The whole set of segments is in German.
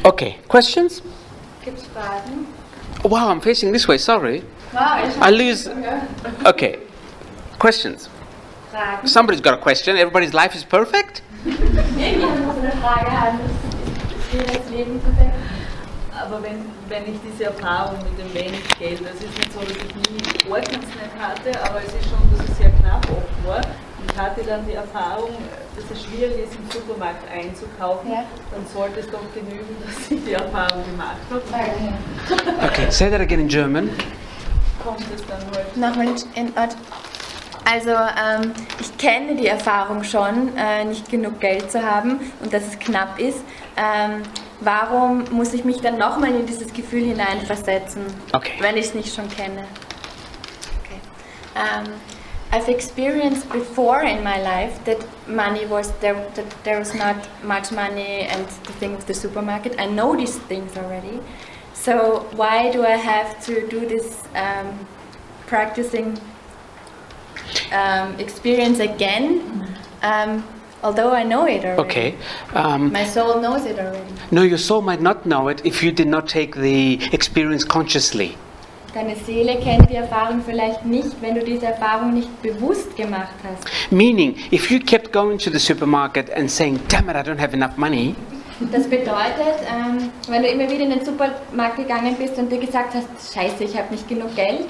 Okay, questions? Gibt's Fragen? Wow, I'm facing this way, sorry. Wow, I lose. Okay, questions? Fragen? Somebody's got a question. Everybody's life is perfect? Irgendjemand muss eine Frage haben. Ist das Leben perfekt? Aber wenn ich diese Erfahrung mit dem wenig Geld, das ist nicht so, dass ich nie Ordnungsnet hatte, aber es ist schon, dass es sehr knapp oft war. Ich hatte dann die Erfahrung, dass es schwierig ist, im Supermarkt einzukaufen. Ja. Dann sollte es doch genügen, dass ich die Erfahrung gemacht habe. Okay, say that again in German. Kommt es dann heute? Nochmal in Ort. Also ich kenne die Erfahrung schon, nicht genug Geld zu haben und dass es knapp ist. Warum muss ich mich dann nochmal in dieses Gefühl hineinversetzen, wenn ich es nicht schon kenne? Okay. I've experienced before in my life that money was there, that there was not much money, and the thing with the supermarket. I know these things already. So why do I have to do this practicing experience again? Although I know it already. Okay. My soul knows it already. No, your soul might not know it if you did not take the experience consciously. Deine Seele kennt die Erfahrung vielleicht nicht, wenn du diese Erfahrung nicht bewusst gemacht hast. Meaning, if you kept going to the supermarket and saying, damn it, I don't have enough money. Das bedeutet, wenn du immer wieder in den Supermarkt gegangen bist und dir gesagt hast, scheiße, ich habe nicht genug Geld.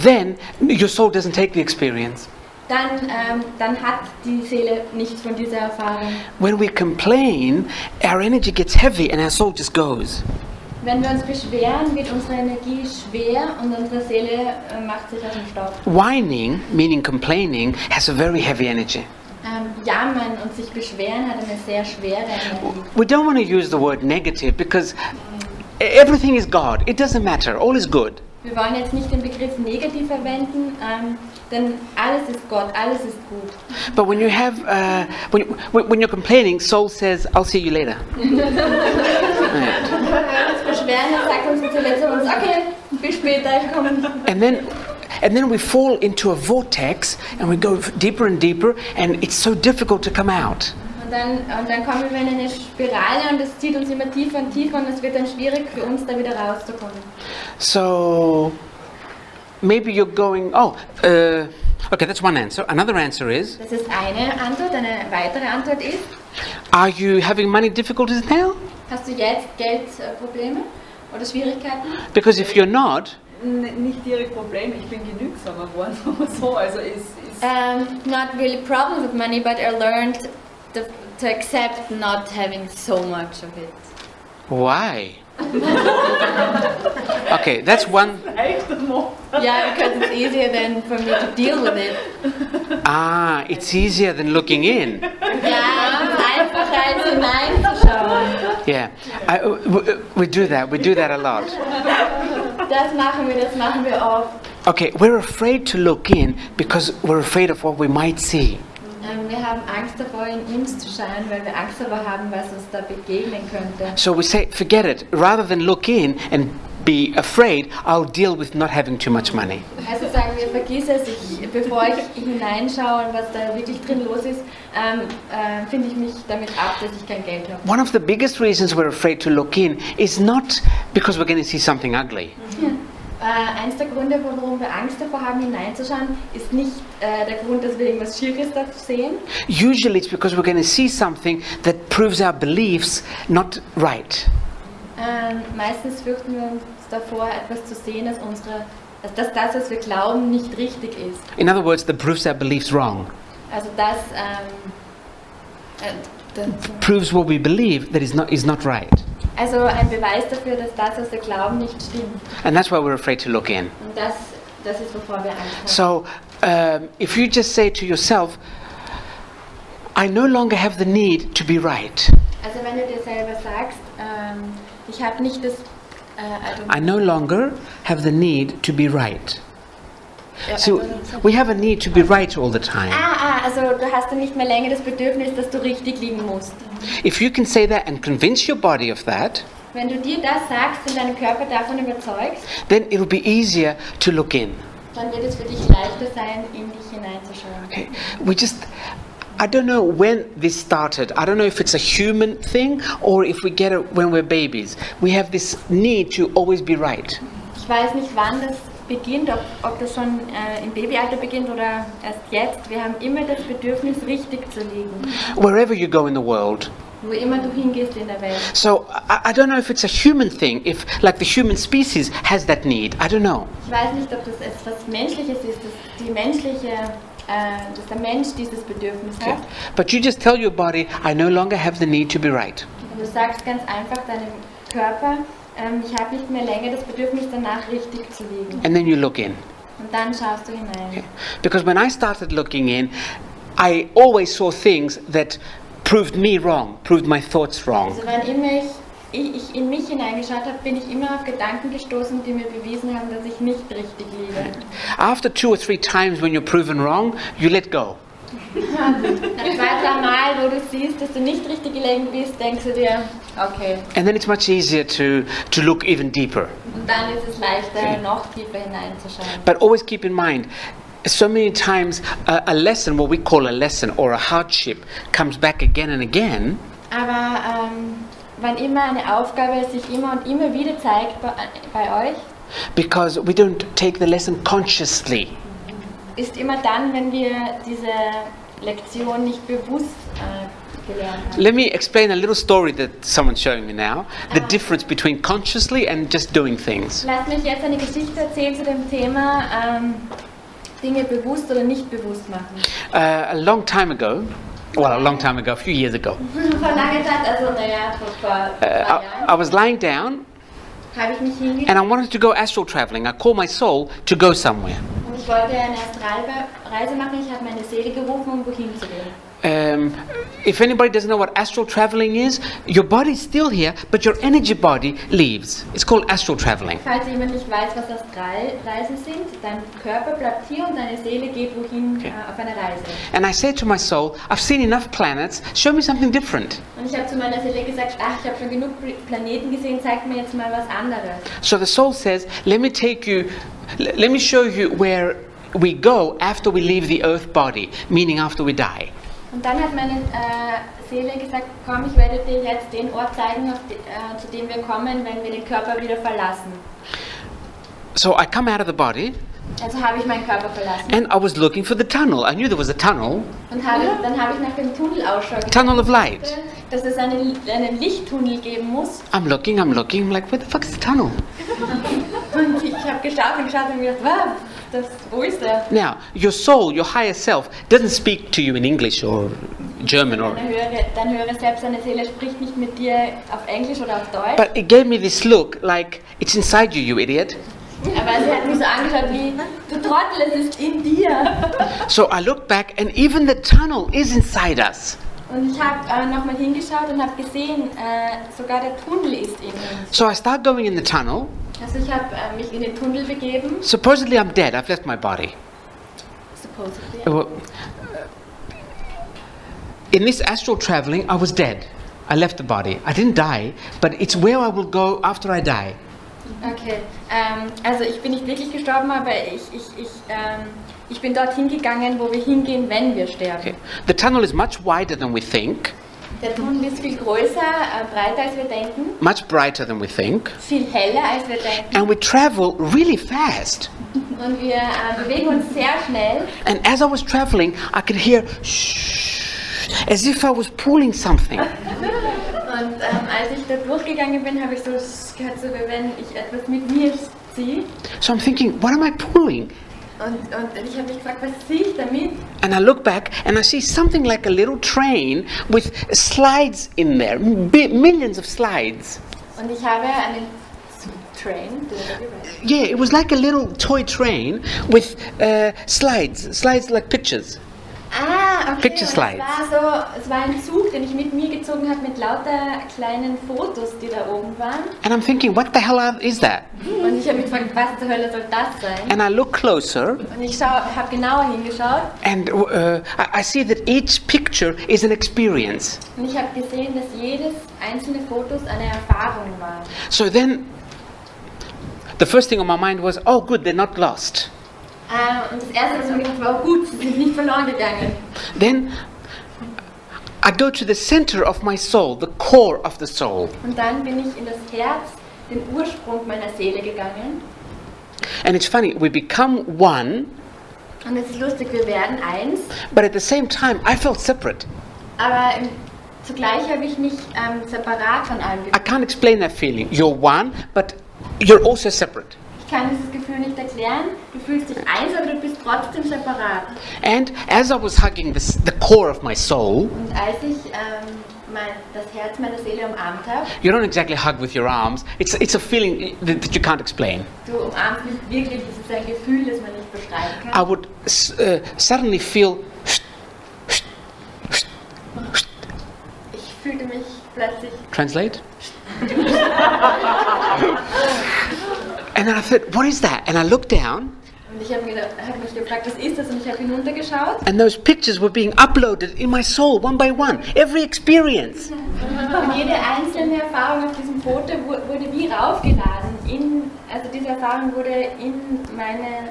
Then your soul doesn't take the experience. Dann hat die Seele nichts von dieser Erfahrung. When we complain, our energy gets heavy and our soul just goes. Wenn wir uns beschweren, wird unsere Energie schwer und unsere Seele macht sich aus dem Staub. Whining, meaning complaining, has a very heavy energy. Jammern und sich beschweren hat eine sehr schwere Energie. We don't want to use the word negative because everything is God. It doesn't matter. All is good. Wir wollen jetzt nicht den Begriff negativ verwenden, denn alles ist Gott, alles ist gut. But when you have, when you're complaining, soul says, "I'll see you later." Wenn wir uns beschweren, dann sagt unsere Seele zu uns, okay, bis später, ich komme. And then we fall into a vortex and we go deeper and deeper, and it's so difficult to come out. Und dann kommen wir in eine Spirale und es zieht uns immer tiefer und tiefer und es wird dann schwierig für uns, da wieder rauszukommen. So maybe you're going, okay, that's one answer. Another answer is, das ist eine Antwort. Eine weitere Antwort ist, are you having money difficulties now? Hast du jetzt Geldprobleme oder Schwierigkeiten? Because if you're not, nicht direkt Problem, ich bin genügsamer geworden, so, also not really problems with money, but I learned to accept not having so much of it. Why? Okay, that's one. Yeah, because it's easier than for me to deal with it. Ah, it's easier than looking in. Ja, einfacher als hineinzuschauen. Yeah, we do that a lot. Das machen wir oft. Okay, we're afraid to look in because we're afraid of what we might see. Wir haben Angst davor, in uns zu schauen, weil wir Angst davor haben, was uns da begegnen könnte. So we say, forget it. Rather than look in and be afraid, I'll deal with not having too much money. Also sagen wir, vergiss es, bevor ich hineinschaue und was da wirklich drin los ist, finde ich mich damit ab, dass ich kein Geld habe. One of the biggest reasons we're afraid to look in is not because we're going to see something ugly. Eins der Gründe, warum wir Angst davor haben, hineinzuschauen, ist nicht der Grund, dass wir irgendwas Schieres da sehen. Usually it's because we're going to see something that proves our beliefs not right. Meistens fürchten wir uns davor, etwas zu sehen, dass das, was wir glauben, nicht richtig ist. In other words, that proves our beliefs wrong. Also das proves what we believe that is not right. Also ein Beweis dafür, dass das, was wir glauben, nicht stimmt. And that's why we're afraid to look in. Und das ist, wovor wir Angst haben. So, if you just say to yourself, I no longer have the need to be right. Also wenn du dir selber sagst, ich habe nicht das... I no longer have the need to be right. So we have a need to be right all the time. Also du hast dann nicht mehr länger das Bedürfnis, dass du richtig liegen musst. If you can say that and convince your body of that, wenn du dir das sagst und deinen Körper davon überzeugst, then it will be easier to look in. Dann wird es für dich leichter sein, in dich hineinzuschauen. Okay. I don't know when this started. I don't know if it's a human thing or if we get it when we're babies. We have this need to always be right. Ich weiß nicht, wann das beginnt, ob das schon im Babyalter beginnt oder erst jetzt. Wir haben immer das Bedürfnis, richtig zu liegen. Wherever you go in the world. Wo immer du hingehst in der Welt. So I don't know if it's a human thing, if like the human species has that need. I don't know. Ich weiß nicht, ob das etwas Menschliches ist, dass der Mensch dieses Bedürfnis hat. But you just tell your body, I no longer have the need to be right. Und du sagst ganz einfach deinem Körper, ich habe nicht mehr länger das Bedürfnis danach, richtig zu liegen. And then you look in. Und dann schaust du hinein. Okay. Because when I started looking in, I always saw things that proved me wrong, proved my thoughts wrong. Also wann immer ich in mich hineingeschaut habe, bin ich immer auf Gedanken gestoßen, die mir bewiesen haben, dass ich nicht richtig liebe. After 2 or 3 times when you're proven wrong, you let go. Nach 2, 3 Mal, wo du siehst, dass du nicht richtig gelegen bist, denkst du dir, okay. And then it's much easier to look even deeper. Und dann ist es leichter, noch tiefer hineinzuschauen. But always keep in mind, so many times a lesson, what we call a lesson or a hardship, comes back again and again. Aber wann immer eine Aufgabe sich immer und immer wieder zeigt bei euch, because we don't take the lesson consciously. Ist immer dann, wenn wir diese Lektion nicht bewusst gelernt haben. Let me explain a little story that someone's showing me now. The difference between consciously and just doing things. Lass mich jetzt eine Geschichte erzählen zu dem Thema Dinge bewusst oder nicht bewusst machen. A long time ago, a few years ago, Vor langer Zeit, also naja, vor 2 Jahren, I was lying down habe ich mich hingelegt and I wanted to go astral traveling. I called my soul to go somewhere. und ich wollte eine Astralreise machen. Ich habe meine Seele gerufen, um wohin zu gehen. If anybody doesn't know what astral traveling is, your body's still here, but your energy body leaves. It's called astral traveling. Falls jemand nicht weiß, was Astralreisen sind, dein Körper bleibt hier und deine Seele geht wohin auf eine Reise. And I said to my soul, I've seen enough planets, show me something different. Und ich habe zu meiner Seele gesagt, ach, ich habe schon genug Planeten gesehen, zeig mir jetzt mal was anderes. So the soul says, let me show you where we go after we leave the earth body, meaning after we die. Und dann hat meine Seele gesagt, komm, ich werde dir jetzt den Ort zeigen, zu dem wir kommen, wenn wir den Körper wieder verlassen. So I come out of the body. Also habe ich meinen Körper verlassen. And I was looking for the tunnel. I knew there was a tunnel. Und dann habe ich nach dem Tunnel Ausschau gehalten. Tunnel of light. Dass es einen Lichttunnel geben muss. I'm looking, I'm like, where the fuck is the tunnel? Und ich habe geschaut und mir gedacht, wow, wo ist der? Now, your soul, your higher self, doesn't speak to you in English or German or... Dein höhere Selbst, deine Seele spricht nicht mit dir auf Englisch oder auf Deutsch. But it gave me this look like, it's inside you, you idiot. Aber sie hat mich so angeschaut wie, du Trottel, es ist in dir. So I looked back and even the tunnel is inside us. Und ich habe nochmal hingeschaut und habe gesehen, sogar der Tunnel ist in uns. So I start going in the tunnel. Also ich habe mich in den Tunnel begeben. Supposedly I'm dead, I've left my body. Supposedly. Well, in this astral traveling, I was dead. I left the body. I didn't die, but it's where I will go after I die. Okay, also ich bin nicht wirklich gestorben, aber ich bin dorthin gegangen, wo wir hingehen, wenn wir sterben. Okay. The tunnel is much wider than we think. Der Tunnel ist viel größer, breiter als wir denken. Much brighter than we think. Viel heller als wir denken. And we travel really fast. Und wir bewegen uns sehr schnell. And as I was traveling, I could hear shh, as if I was pulling something. Und als ich da durchgegangen bin, habe ich so gehört, so wie wenn ich etwas mit mir ziehe. So I'm thinking, what am I pulling? Und ich habe mich gefragt, was sehe ich damit? And I look back and I see something like a little train with slides in there, millions of slides. Und ich habe einen train. Yeah, it was like a little toy train with slides like pictures. Ah, okay. Picture slides. Es war ein Zug, den ich mit mir gezogen habe mit lauter kleinen Fotos, die da oben waren. And I'm thinking, what the hell is that? Und ich habe mich gefragt, was zur Hölle soll das sein? And I look closer. Und ich habe genauer hingeschaut. And I see that each picture is an experience. Und ich habe gesehen, dass jedes einzelne Fotos eine Erfahrung war. So then, the first thing on my mind was, oh good, they're not lost. Und das erste, was ich mir gedacht habe, war, oh gut, sie sind nicht verloren gegangen. Then I go to the center of my soul, the core of the soul. Und dann bin ich in das Herz, den Ursprung meiner Seele gegangen. And it's funny, we become one, Und es ist lustig, wir werden eins, but at the same time, I felt separate. aber zugleich habe ich mich separat von allem I gefühlt. can't explain that feeling. You're one, but you're also separate. Ich kann dieses Gefühl nicht erklären. Du fühlst dich eins, aber du bist trotzdem separat. And as I was hugging the core of my soul, Und als ich das Herz meiner Seele umarmt habe, you don't exactly hug with your arms. It's a feeling that you can't explain. du umarmst mich wirklich, das ist ein Gefühl, das man nicht beschreiben kann. I would suddenly feel. Ich fühlte mich plötzlich. Translate? And then I thought, what is that? And I looked down, Und ich habe mich gefragt, was ist das? Und ich habe hinuntergeschaut. and those pictures were being uploaded in my soul one by one. Every experience. Und jede einzelne Erfahrung auf diesem Foto wurde wie raufgeladen. Also diese Erfahrung wurde in meine.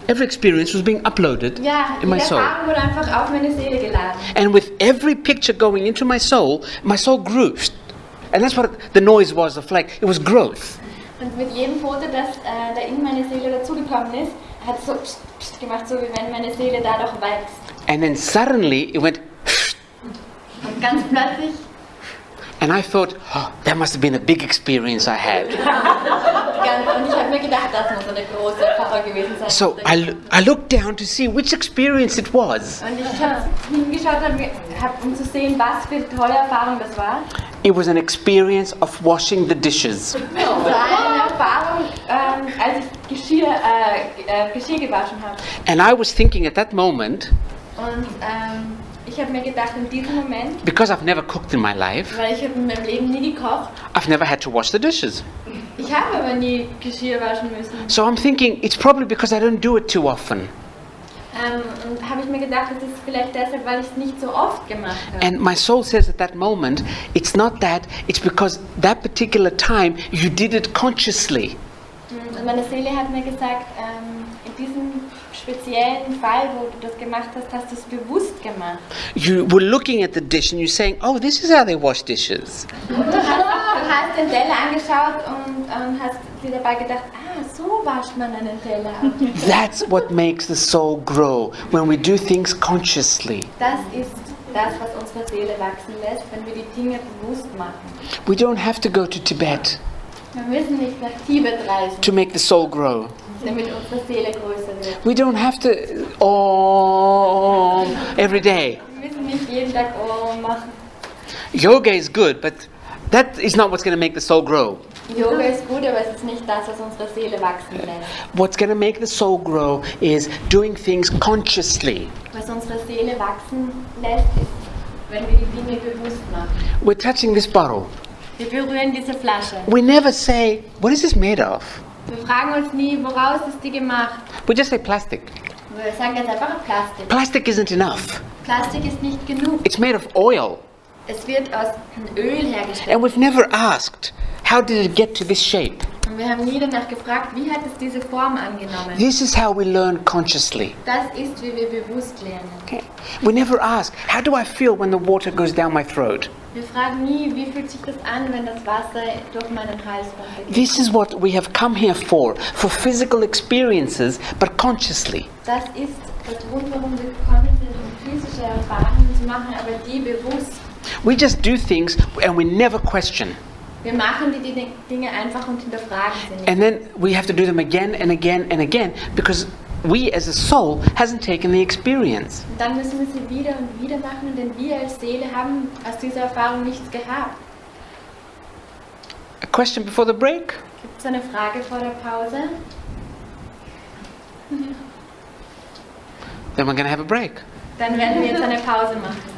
Every experience was being uploaded Ja, in my jede soul. Erfahrung wurde einfach auf meine Seele geladen. And with every picture going into my soul grew. And that's what the noise was of, like, it was growth. Und mit jedem Foto, das da in meine Seele dazugekommen ist, hat es so pst, pst gemacht, so wie wenn meine Seele dadurch wächst. And then suddenly it went, Und ganz plötzlich, and I thought, oh, that must have been a big experience I had. und ich habe mir gedacht, das muss eine große Erfahrung gewesen sein. So I looked down to see which experience it was. Und ich habe hingeschaut, um zu sehen, was für eine tolle Erfahrung das war. It was an experience of washing the dishes. Es war eine Erfahrung, als ich Geschirr gewaschen habe. And I was thinking at that moment, Und ich habe mir gedacht, in diesem Moment, because I've never cooked in my life, weil ich habe in meinem Leben nie gekocht, I've never had to wash the dishes. ich habe aber nie Geschirr waschen müssen. So I'm thinking it's probably because I don't do it too often. Und habe ich mir gedacht, das ist vielleicht deshalb, weil ich es nicht so oft gemacht habe. And my soul says at that moment, it's not that, it's because that particular time you did it consciously. Und meine Seele hat mir gesagt, in diesem speziellen Fall, wo du das gemacht hast, hast du es bewusst gemacht. You were looking at the dish and you're saying, oh, this is how they wash dishes. Du hast den Teller angeschaut und hast dir dabei gedacht, so wascht man einen Teller ab. That's what makes the soul grow, when we do things consciously. Das ist das, was unsere Seele wachsen lässt, wenn wir die Dinge bewusst machen. We don't have to go to Tibet Wir müssen nicht nach Tibet reisen, to make the soul grow. damit unsere Seele größer wird. We don't have to every day. Wir müssen nicht jeden Tag machen. Yoga is good, but that is not what's going to make the soul grow. Yoga ist gut, aber es ist nicht das, was unsere Seele wachsen lässt. What's going to make the soul grow is doing things consciously. Was unsere Seele wachsen lässt, ist, wenn wir die Dinge bewusst machen. We're touching this bottle. Wir berühren diese Flasche. We never say, what is this made of? Wir fragen uns nie, woraus ist die gemacht? We just say plastic. Wir sagen jetzt einfach Plastik. Plastic isn't enough. Plastik ist nicht genug. It's made of oil. Es wird aus Öl hergestellt. And we've never asked, how did it get to this shape? Und wir haben nie danach gefragt, wie hat es diese Form angenommen? This is how we learn consciously. Das ist, wie wir bewusst lernen. Okay. We never ask, how do I feel when the water goes down my throat? Wir fragen nie, wie fühlt sich das an, wenn das Wasser durch meinen Hals runtergeht. This is what we have come here for physical experiences, but consciously. Das ist der Grund, warum wir gekommen sind, um physische Erfahrungen zu machen, aber die bewusst. We just do things and we never question. Wir machen die Dinge einfach und hinterfragen sie nicht. And then we have to do them again and again and again because we as a soul hasn't taken the experience. Und dann müssen wir sie wieder und wieder machen, denn wir als Seele haben aus dieser Erfahrung nichts gehabt. A question before the break? Gibt es eine Frage vor der Pause? Then we're going to have a break. Dann werden wir jetzt eine Pause machen.